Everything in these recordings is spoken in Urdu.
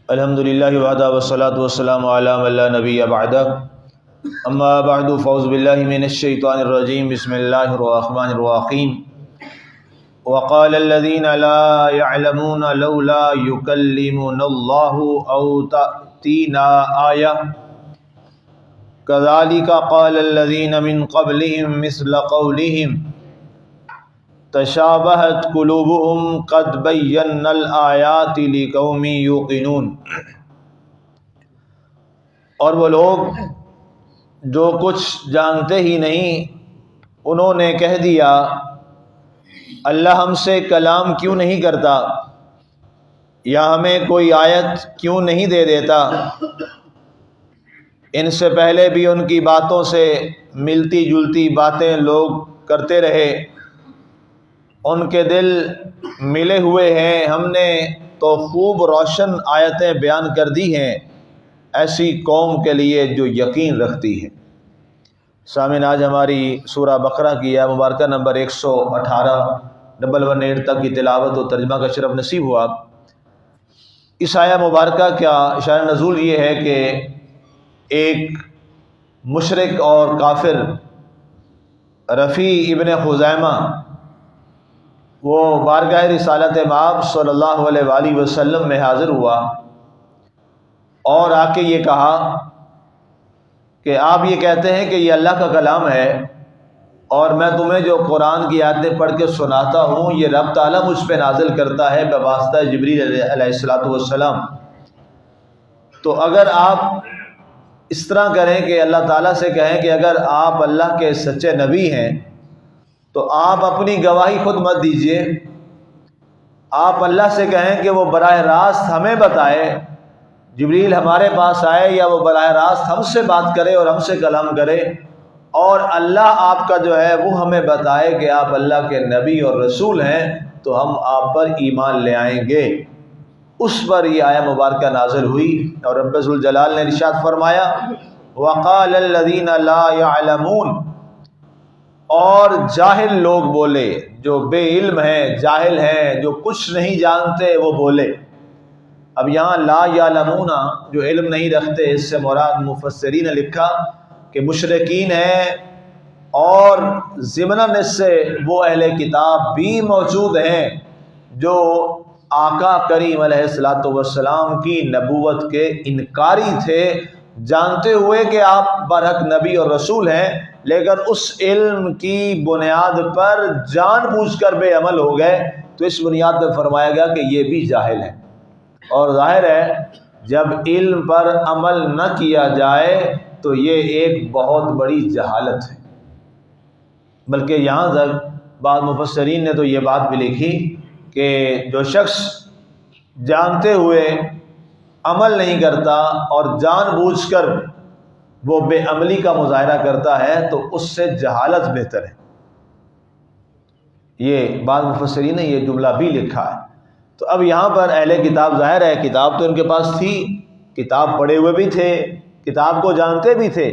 الحمد للہ وحدہ والصلاۃ والسلام علی من لا نبی بعدہ اما بعد فاعوذ باللہ من الشیطان الرجیم بسم اللہ الرحمن الرحیم وقال الذین لا يعلمون لولا يكلمنا اللہ او تأتینا آیہ كذلك قال الذین من قبلهم مثل قولهم تشابہت قلوبہم قد بینا الآیات لقوم یوقنون۔ اور وہ لوگ جو کچھ جانتے ہی نہیں انہوں نے کہہ دیا اللہ ہم سے کلام کیوں نہیں کرتا یا ہمیں کوئی آیت کیوں نہیں دے دیتا۔ ان سے پہلے بھی ان کی باتوں سے ملتی جلتی باتیں لوگ کرتے رہے، ان کے دل ملے ہوئے ہیں، ہم نے تو خوب روشن آیتیں بیان کر دی ہیں ایسی قوم کے لیے جو یقین رکھتی ہے۔ سامعین، آج ہماری سورہ بقرہ کی آیہ مبارکہ نمبر 118 118 تک کی تلاوت و ترجمہ کا شرف نصیب ہوا۔ اس آیہ مبارکہ کا شأن نزول یہ ہے کہ ایک مشرک اور کافر رفیع ابن خزیمہ وہ بارگاہ رسالت مآب صلی اللہ علیہ وآلہ وسلم میں حاضر ہوا اور آ کے یہ کہا کہ آپ یہ کہتے ہیں کہ یہ اللہ کا کلام ہے اور میں تمہیں جو قرآن کی آیتیں پڑھ کے سناتا ہوں یہ رب تعالیٰ مجھ پہ نازل کرتا ہے بواسطہ جبریل علیہ السلام۔ تو اگر آپ اس طرح کریں کہ اللہ تعالیٰ سے کہیں کہ اگر آپ اللہ کے سچے نبی ہیں تو آپ اپنی گواہی خود مت دیجئے، آپ اللہ سے کہیں کہ وہ براہ راست ہمیں بتائے، جبریل ہمارے پاس آئے یا وہ براہ راست ہم سے بات کرے اور ہم سے کلام کرے، اور اللہ آپ کا جو ہے وہ ہمیں بتائے کہ آپ اللہ کے نبی اور رسول ہیں تو ہم آپ پر ایمان لے آئیں گے۔ اس پر یہ آیہ مبارکہ نازل ہوئی اور رب ذوالجلال نے ارشاد فرمایا وقال الذین لا يعلمون، اور جاہل لوگ بولے، جو بے علم ہیں، جاہل ہیں، جو کچھ نہیں جانتے وہ بولے۔ اب یہاں لا یعلمون جو علم نہیں رکھتے، اس سے مراد مفسرین نے لکھا کہ مشرکین ہیں، اور ضمناً اس سے وہ اہل کتاب بھی موجود ہیں جو آقا کریم علیہ السلام کی نبوت کے انکاری تھے، جانتے ہوئے کہ آپ برحق نبی اور رسول ہیں، لیکن اس علم کی بنیاد پر جان بوجھ کر بے عمل ہو گئے، تو اس بنیاد پر فرمایا گیا کہ یہ بھی جاہل ہیں۔ اور ظاہر ہے جب علم پر عمل نہ کیا جائے تو یہ ایک بہت بڑی جہالت ہے۔ بلکہ یہاں تک بعض مفسرین نے تو یہ بات بھی لکھی کہ جو شخص جانتے ہوئے عمل نہیں کرتا اور جان بوجھ کر وہ بے عملی کا مظاہرہ کرتا ہے تو اس سے جہالت بہتر ہے۔ یہ بعض مفسرین نے یہ جملہ بھی لکھا ہے۔ تو اب یہاں پر اہل کتاب، ظاہر ہے کتاب تو ان کے پاس تھی، کتاب پڑھے ہوئے بھی تھے، کتاب کو جانتے بھی تھے،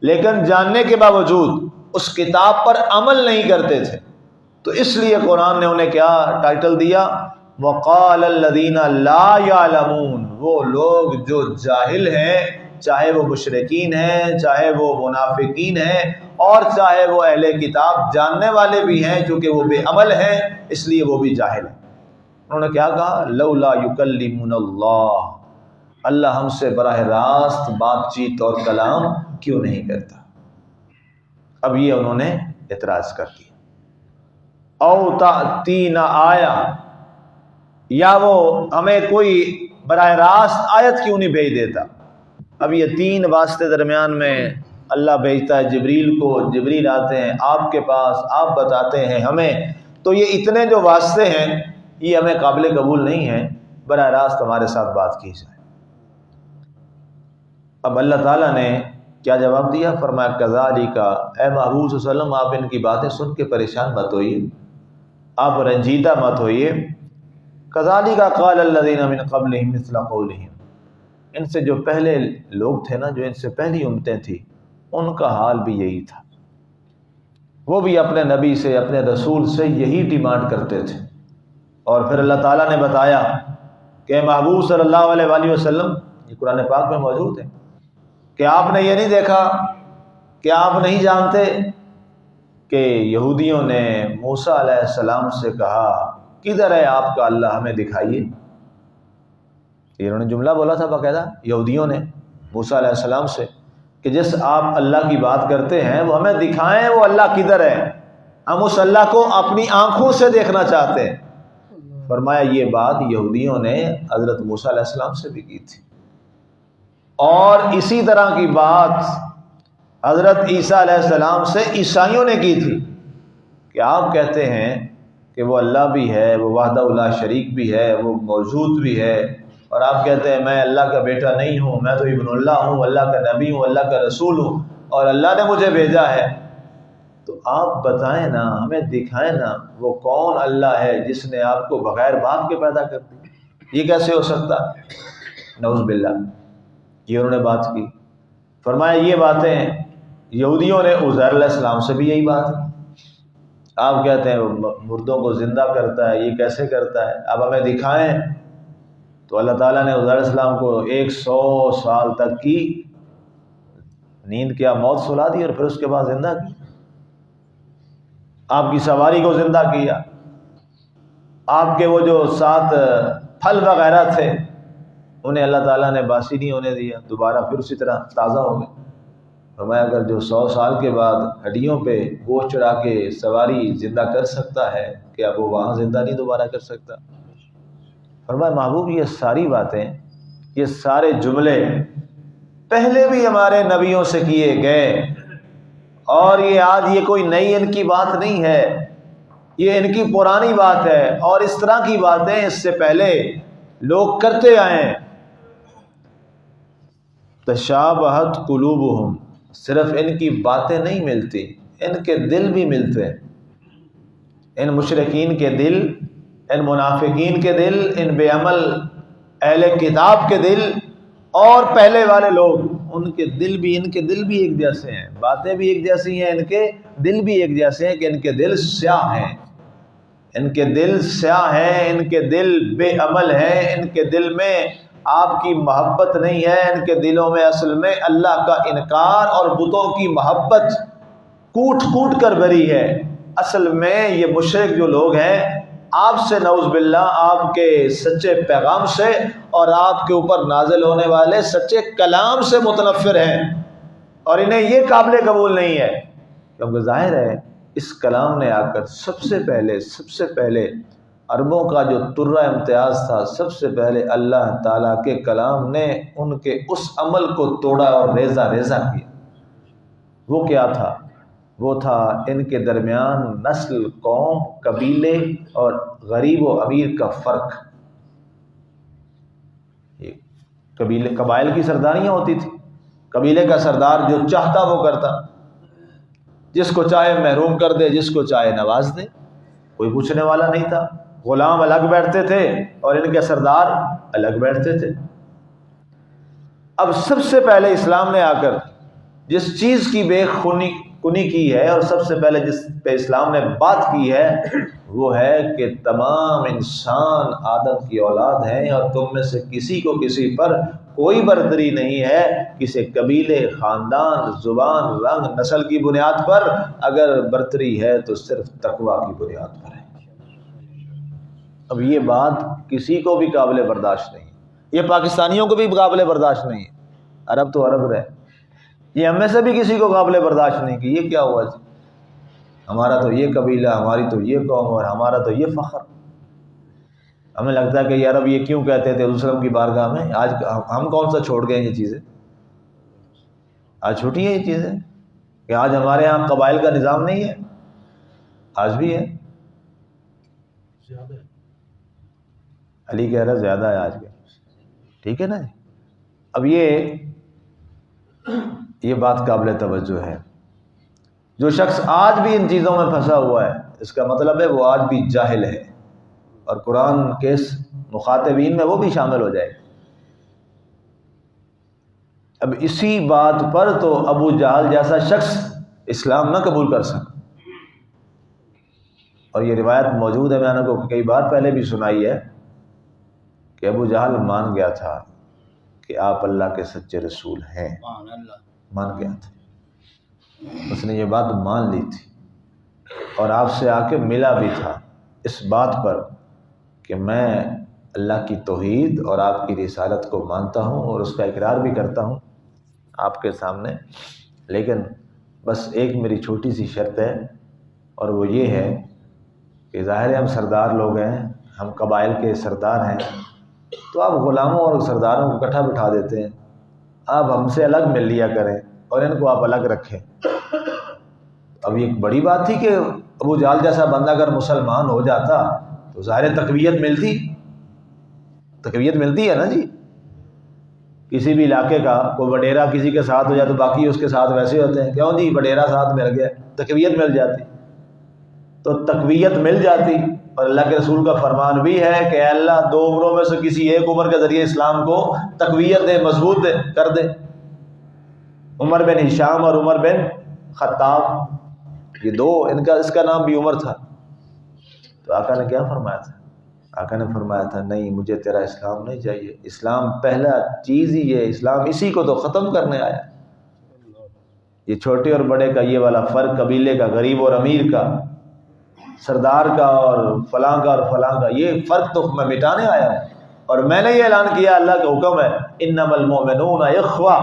لیکن جاننے کے باوجود اس کتاب پر عمل نہیں کرتے تھے، تو اس لیے قرآن نے انہیں کیا ٹائٹل دیا وقال الذین لا یعلمون، وہ لوگ جو جاہل ہیں، چاہے وہ مشرکین ہیں، چاہے وہ منافقین ہیں، اور چاہے وہ اہل کتاب جاننے والے بھی ہیں، چونکہ وہ بے عمل ہیں اس لیے وہ بھی جاہل ہیں۔ انہوں نے کیا کہا لولا یکلمنا اللہ، اللہ ہم سے براہ راست بات چیت اور کلام کیوں نہیں کرتا۔ اب یہ انہوں نے اعتراض کر دیا۔ او تأتینا آیہ، یا وہ ہمیں کوئی براہ راست آیت کیوں نہیں بھیج دیتا۔ اب یہ تین واسطے درمیان میں اللہ بھیجتا ہے جبریل کو، جبریل آتے ہیں آپ کے پاس، آپ بتاتے ہیں ہمیں، تو یہ اتنے جو واسطے ہیں یہ ہمیں قابل قبول نہیں ہیں، براہ راست ہمارے ساتھ بات کی جائے۔ اب اللہ تعالیٰ نے کیا جواب دیا؟ فرمایا کذالک، اے محبوب صلی اللہ علیہ وسلم آپ ان کی باتیں سن کے پریشان مت ہوئیے، آپ رنجیدہ مت ہوئیے۔ کذالک قال الذین من قبلہم مثل قولہم، ان سے جو پہلے لوگ تھے نا، جو ان سے پہلی امتیں تھیں، ان کا حال بھی یہی تھا، وہ بھی اپنے نبی سے، اپنے رسول سے یہی ڈیمانڈ کرتے تھے۔ اور پھر اللہ تعالیٰ نے بتایا کہ محبوب صلی اللہ علیہ وآلہ وسلم، یہ قرآن پاک میں موجود ہے، کہ آپ نے یہ نہیں دیکھا، کہ آپ نہیں جانتے کہ یہودیوں نے موسیٰ علیہ السلام سے کہا کدھر ہے آپ کا اللہ، ہمیں دکھائیے۔ یہ انہوں نے جملہ بولا تھا باقاعدہ یہودیوں نے موسیٰ علیہ السلام سے کہ جس آپ اللہ کی بات کرتے ہیں وہ ہمیں دکھائیں، وہ اللہ کدھر ہے، ہم اس اللہ کو اپنی آنکھوں سے دیکھنا چاہتے ہیں۔ فرمایا یہ بات یہودیوں نے حضرت موسیٰ علیہ السلام سے بھی کی تھی، اور اسی طرح کی بات حضرت عیسیٰ علیہ السلام سے عیسائیوں نے کی تھی کہ آپ کہتے ہیں کہ وہ اللہ بھی ہے، وہ وحدہ لا شریک بھی ہے، وہ موجود بھی ہے، اور آپ کہتے ہیں میں اللہ کا بیٹا نہیں ہوں، میں تو ابن اللہ ہوں، اللہ کا نبی ہوں، اللہ کا رسول ہوں، اور اللہ نے مجھے بھیجا ہے۔ تو آپ بتائیں نا، ہمیں دکھائیں نا وہ کون اللہ ہے جس نے آپ کو بغیر باپ کے پیدا کر دیا، یہ کیسے ہو سکتا؟ نعوذ باللہ۔ یہ انہوں نے بات کی۔ فرمایا یہ باتیں یہودیوں نے عزیر علیہ السلام سے بھی یہی بات ہے، آپ کہتے ہیں مردوں کو زندہ کرتا ہے، یہ کیسے کرتا ہے، اب ہمیں دکھائیں۔ تو اللہ تعالیٰ نے عزیر علیہ السلام کو 100 سال تک کی نیند کیا، موت سلا دی، اور پھر اس کے بعد زندہ کی، آپ کی سواری کو زندہ کیا، آپ کے وہ جو 7 پھل وغیرہ تھے انہیں اللہ تعالیٰ نے باسی نہیں ہونے دیا، دوبارہ پھر اسی طرح تازہ ہو گئے۔ فرمایا اگر جو 100 سال کے بعد ہڈیوں پہ گوشت چڑھا کے سواری زندہ کر سکتا ہے، کیا وہ وہاں زندہ نہیں دوبارہ کر سکتا؟ فرمایا محبوب یہ ساری باتیں، یہ سارے جملے پہلے بھی ہمارے نبیوں سے کیے گئے، اور یہ آج یہ کوئی نئی ان کی بات نہیں ہے، یہ ان کی پرانی بات ہے، اور اس طرح کی باتیں اس سے پہلے لوگ کرتے آئے ہیں۔ تشابہت قلوبہم، صرف ان کی باتیں نہیں ملتی، ان کے دل بھی ملتے ہیں، ان مشرکین کے دل، ان منافقین کے دل، ان بے عمل اہل کتاب کے دل، اور پہلے والے لوگ، ان کے دل بھی ایک جیسے ہیں، باتیں بھی ایک جیسی ہیں، ان کے دل بھی ایک جیسے ہیں، کہ ان کے دل سیاہ ہیں، ان کے دل سیاہ ہیں، ان کے دل بے عمل ہیں، ان کے دل میں آپ کی محبت نہیں ہے، ان کے دلوں میں اصل میں اللہ کا انکار اور بتوں کی محبت کوٹ کوٹ کر بھری ہے۔ اصل میں یہ مشرک جو لوگ ہیں آپ سے نعوذ باللہ، آپ کے سچے پیغام سے اور آپ کے اوپر نازل ہونے والے سچے کلام سے متنفر ہیں، اور انہیں یہ قابل قبول نہیں ہے، کیونکہ ظاہر ہے اس کلام نے آ کر سب سے پہلے عربوں کا جو ترہ امتیاز تھا، سب سے پہلے اللہ تعالیٰ کے کلام نے ان کے اس عمل کو توڑا اور ریزہ ریزہ کیا۔ وہ کیا تھا؟ وہ تھا ان کے درمیان نسل، قوم، قبیلے اور غریب و امیر کا فرق۔ قبائل کی سرداریاں ہوتی تھی، قبیلے کا سردار جو چاہتا وہ کرتا، جس کو چاہے محروم کر دے، جس کو چاہے نواز دے، کوئی پوچھنے والا نہیں تھا۔ غلام الگ بیٹھتے تھے اور ان کے سردار الگ بیٹھتے تھے۔ اب سب سے پہلے اسلام نے آ کر جس چیز کی بے کنی کی ہے، اور سب سے پہلے جس پہ اسلام نے بات کی ہے، وہ ہے کہ تمام انسان آدم کی اولاد ہیں، اور تم میں سے کسی کو کسی پر کوئی برتری نہیں ہے، کسی قبیلے، خاندان، زبان، رنگ، نسل کی بنیاد پر اگر برتری ہے تو صرف تقویٰ کی بنیاد پر ہے۔ اب یہ بات کسی کو بھی قابل برداشت نہیں، یہ پاکستانیوں کو بھی قابل برداشت نہیں ہے، عرب تو عرب رہے، یہ ہم میں سے بھی کسی کو قابل برداشت نہیں کہ یہ کیا ہوا جی، ہمارا تو یہ قبیلہ، ہماری تو یہ قوم، اور ہمارا تو یہ فخر۔ ہمیں لگتا ہے کہ یہ عرب یہ کیوں کہتے تھے حضور کی بارگاہ میں، آج ہم کون سا چھوڑ گئے یہ چیزیں؟ آج چھوٹی ہیں یہ چیزیں کہ آج ہمارے ہاں قبائل کا نظام نہیں ہے، آج بھی ہے، علی کہہ رہا زیادہ ہے آج کے، ٹھیک ہے نا۔ اب یہ بات قابل توجہ ہے۔ جو شخص آج بھی ان چیزوں میں پھنسا ہوا ہے، اس کا مطلب ہے وہ آج بھی جاہل ہے، اور قرآن کے مخاطبین میں وہ بھی شامل ہو جائے گا۔ اب اسی بات پر تو ابو جہل جیسا شخص اسلام نہ قبول کر سکا، اور یہ روایت موجود ہے، میں نے کو کئی بار پہلے بھی سنائی ہے کہ ابو جہل مان گیا تھا کہ آپ اللہ کے سچے رسول ہیں، مان گیا تھا، اس نے یہ بات مان لی تھی اور آپ سے آ کے ملا بھی تھا اس بات پر کہ میں اللہ کی توحید اور آپ کی رسالت کو مانتا ہوں اور اس کا اقرار بھی کرتا ہوں آپ کے سامنے، لیکن بس ایک میری چھوٹی سی شرط ہے، اور وہ یہ ہے کہ ظاہر ہے ہم سردار لوگ ہیں، ہم قبائل کے سردار ہیں، تو آپ غلاموں اور سرداروں کو اکٹھا بٹھا دیتے ہیں، آپ ہم سے الگ مل لیا کریں اور ان کو آپ الگ رکھیں۔ اب یہ ایک بڑی بات تھی کہ ابو جہل جیسا بندہ اگر مسلمان ہو جاتا تو ظاہر تقویت ملتی ہے نا جی۔ کسی بھی علاقے کا کوئی وڈیرا کسی کے ساتھ ہو جائے تو باقی اس کے ساتھ ویسے ہوتے ہیں، کیوں جی وڈیرا ساتھ مل گیا، تقویت مل جاتی، تو تقویت مل جاتی۔ اور اللہ کے رسول کا فرمان بھی ہے کہ اے اللہ 2 عمروں میں سے کسی ایک عمر کے ذریعے اسلام کو تقویت دے، مضبوط دے کر دے۔ عمر بن ہشام اور عمر بن خطاب، یہ 2 اس کا نام بھی عمر تھا۔ تو آقا نے کیا فرمایا تھا؟ آقا نے فرمایا تھا نہیں، مجھے تیرا اسلام نہیں چاہیے، اسلام پہلا چیز ہی ہے، اسلام اسی کو تو ختم کرنے آیا۔ یہ چھوٹے اور بڑے کا یہ والا فرق، قبیلے کا، غریب اور امیر کا، سردار کا اور فلاں کا اور فلاں کا، یہ فرق تو میں مٹانے آیا ہوں۔ اور میں نے یہ اعلان کیا، اللہ کا حکم ہے انما المؤمنون اخوہ،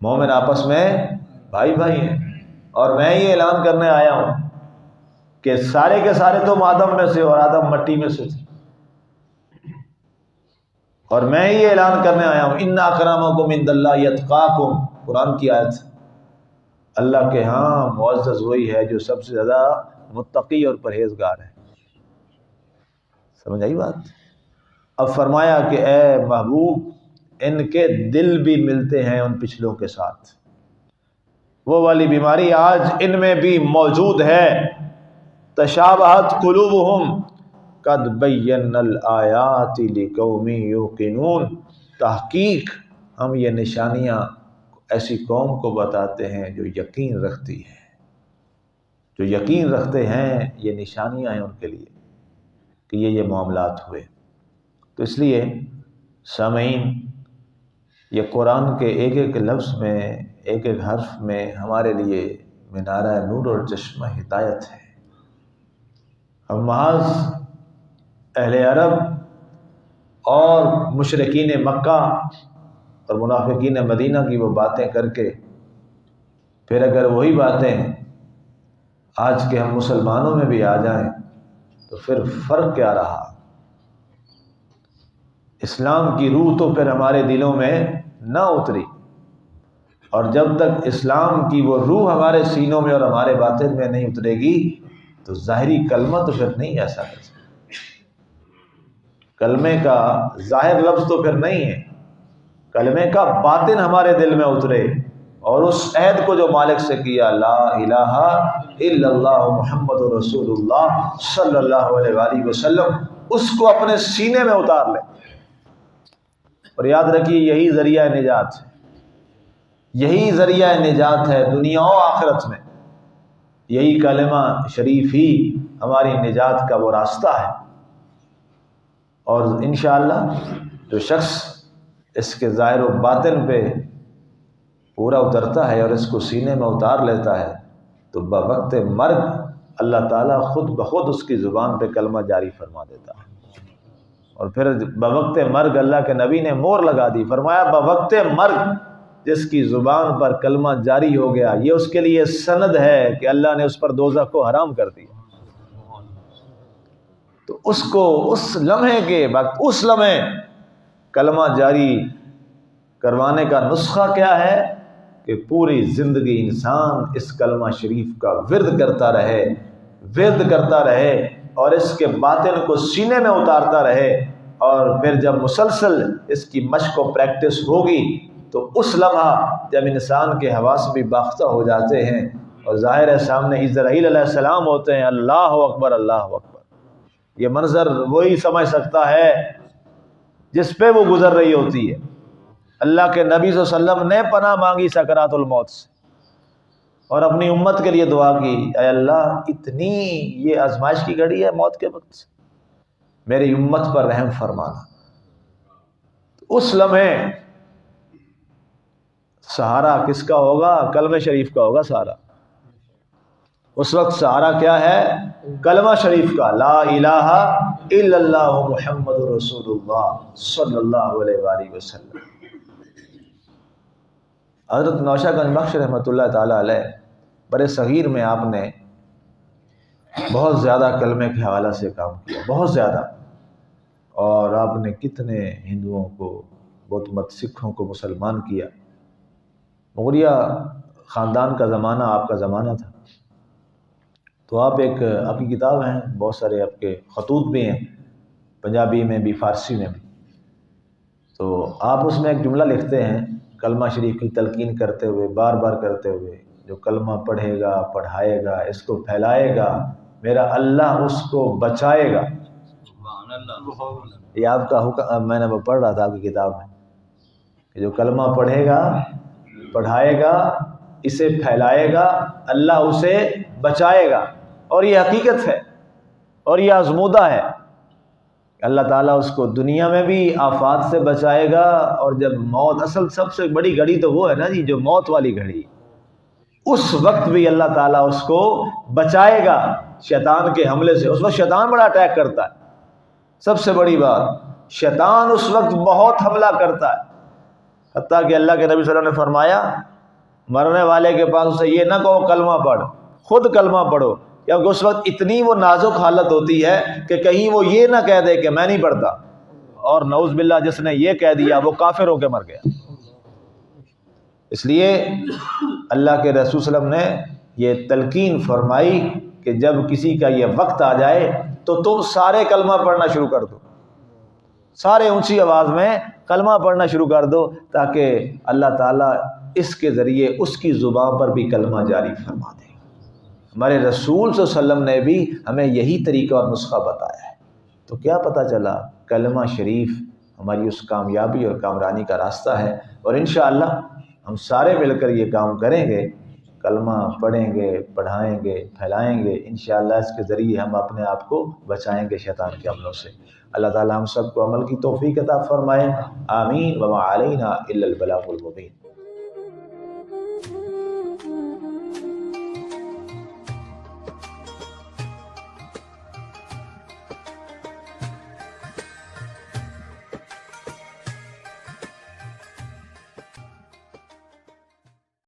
مومن آپس میں بھائی بھائی ہیں۔ اور میں یہ اعلان کرنے آیا ہوں کہ سارے کے سارے تم آدم میں سے اور آدم مٹی میں سے تھے، اور میں یہ اعلان کرنے آیا ہوں ان اکرمکم عند اللہ اتقاکم، قرآن کی آیت، اللہ کے ہاں معزز وہی ہے جو سب سے زیادہ متقی اور پرہیزگار ہے۔ سمجھ آئی بات؟ اب فرمایا کہ اے محبوب ان کے دل بھی ملتے ہیں ان پچھلوں کے ساتھ، وہ والی بیماری آج ان میں بھی موجود ہے۔ تشابہت قلوبہم قد بینا الآیات لقوم یوقنون، تحقیق ہم یہ نشانیاں ایسی قوم کو بتاتے ہیں جو یقین رکھتی ہے، جو یقین رکھتے ہیں، یہ نشانیاں ہیں ان کے لیے کہ یہ معاملات ہوئے۔ تو اس لیے سامعین، یہ قرآن کے ایک ایک لفظ میں، ایک ایک حرف میں ہمارے لیے مینارہ نور اور چشمہ ہدایت ہے۔ ہم محض اہل عرب اور مشرکین مکہ اور منافقین مدینہ کی وہ باتیں کر کے پھر اگر وہی باتیں آج کے ہم مسلمانوں میں بھی آ جائیں تو پھر فرق کیا رہا؟ اسلام کی روح تو پھر ہمارے دلوں میں نہ اتری، اور جب تک اسلام کی وہ روح ہمارے سینوں میں اور ہمارے باطن میں نہیں اترے گی تو ظاہری کلمہ تو پھر نہیں ایسا کر سکتا۔ کلمے کا ظاہر لفظ تو پھر نہیں ہے، کلمے کا باطن ہمارے دل میں اترے، اور اس عہد کو جو مالک سے کیا، لا الہ الا اللہ محمد رسول اللہ صلی اللہ علیہ وآلہ وسلم، اس کو اپنے سینے میں اتار لے۔ اور یاد رکھیے یہی ذریعہ نجات ہے، یہی ذریعہ نجات ہے دنیا و آخرت میں، یہی کلمہ شریف ہی ہماری نجات کا وہ راستہ ہے۔ اور انشاءاللہ جو شخص اس کے ظاہر و باطن پہ پورا اترتا ہے اور اس کو سینے میں اتار لیتا ہے تو بوقت مرگ اللہ تعالیٰ خود بخود اس کی زبان پہ کلمہ جاری فرما دیتا ہے۔ اور پھر بوقت مرگ اللہ کے نبی نے مور لگا دی، فرمایا بوقت مرگ جس کی زبان پر کلمہ جاری ہو گیا، یہ اس کے لیے سند ہے کہ اللہ نے اس پر دوزخ کو حرام کر دیا۔ تو اس کو اس لمحے کے وقت، اس لمحے کلمہ جاری کروانے کا نسخہ کیا ہے کہ پوری زندگی انسان اس کلمہ شریف کا ورد کرتا رہے اور اس کے باطن کو سینے میں اتارتا رہے، اور پھر جب مسلسل اس کی مشق و پریکٹس ہوگی تو اس لمحہ جب انسان کے حواس بھی باختہ ہو جاتے ہیں اور ظاہر ہے سامنے اسرائیل علیہ السلام ہوتے ہیں، اللہ اکبر اللہ اکبر، یہ منظر وہی سمجھ سکتا ہے جس پہ وہ گزر رہی ہوتی ہے۔ اللہ کے نبی صلی اللہ علیہ وسلم نے پناہ مانگی سکرات الموت سے اور اپنی امت کے لیے دعا کی، اے اللہ اتنی یہ آزمائش کی گھڑی ہے موت کے وقت سے، میری امت پر رحم فرمانا۔ اس لمحے سہارا کس کا ہوگا؟ کلمہ شریف کا ہوگا سہارا۔ اس وقت سہارا کیا ہے؟ کلمہ شریف کا، لا الہ الا اللہ محمد رسول اللہ صلی اللہ علیہ وآلہ وسلم۔ حضرت نوشہ گنج بخش رحمۃ اللہ تعالی علیہ برِ صغیر میں آپ نے بہت زیادہ کلمے کے حوالہ سے کام کیا، بہت زیادہ، اور آپ نے کتنے ہندوؤں کو، بودھ مت سکھوں کو مسلمان کیا۔ مغلیہ خاندان کا زمانہ آپ کا زمانہ تھا، تو آپ آپ کی کتاب ہیں، بہت سارے آپ کے خطوط بھی ہیں، پنجابی میں بھی فارسی میں بھی، تو آپ اس میں ایک جملہ لکھتے ہیں کلمہ شریف کی تلقین کرتے ہوئے، بار بار کرتے ہوئے، جو کلمہ پڑھے گا، پڑھائے گا، اس کو پھیلائے گا، میرا اللہ اس کو بچائے گا۔ یہ آپ کا حکم، میں نے وہ پڑھ رہا تھا آپ کی کتاب میں، کہ جو کلمہ پڑھے گا، پڑھائے گا، اسے پھیلائے گا، اللہ اسے بچائے گا۔ اور یہ حقیقت ہے، اور یہ آزمودہ ہے۔ اللہ تعالیٰ اس کو دنیا میں بھی آفات سے بچائے گا، اور جب موت، اصل سب سے بڑی گھڑی تو وہ ہے نا جی، جو موت والی گھڑی، اس وقت بھی اللہ تعالیٰ اس کو بچائے گا شیطان کے حملے سے۔ اس وقت شیطان بڑا اٹیک کرتا ہے، سب سے بڑی بات، شیطان اس وقت بہت حملہ کرتا ہے، حتیٰ کہ اللہ کے نبی صلی اللہ علیہ وسلم نے فرمایا مرنے والے کے پاس اسے یہ نہ کہو کلمہ پڑھ، خود کلمہ پڑھو، کیونکہ اس وقت اتنی وہ نازک حالت ہوتی ہے کہ کہیں وہ یہ نہ کہہ دے کہ میں نہیں پڑھتا، اور نعوذ باللہ جس نے یہ کہہ دیا وہ کافر ہو کے مر گیا۔ اس لیے اللہ کے رسول صلی اللہ علیہ وسلم نے یہ تلقین فرمائی کہ جب کسی کا یہ وقت آ جائے تو تم سارے کلمہ پڑھنا شروع کر دو، سارے اونچی آواز میں کلمہ پڑھنا شروع کر دو، تاکہ اللہ تعالیٰ اس کے ذریعے اس کی زبان پر بھی کلمہ جاری فرما دے۔ ہمارے رسول صلی اللہ علیہ وسلم نے بھی ہمیں یہی طریقہ اور نسخہ بتایا ہے۔ تو کیا پتہ چلا، کلمہ شریف ہماری اس کامیابی اور کامرانی کا راستہ ہے، اور انشاءاللہ ہم سارے مل کر یہ کام کریں گے، کلمہ پڑھیں گے، پڑھائیں گے، پھیلائیں گے، انشاءاللہ اس کے ذریعے ہم اپنے آپ کو بچائیں گے شیطان کے حملوں سے۔ اللہ تعالی ہم سب کو عمل کی توفیق عطا فرمائے، آمین۔ وما علینا الا البلاغ المبین۔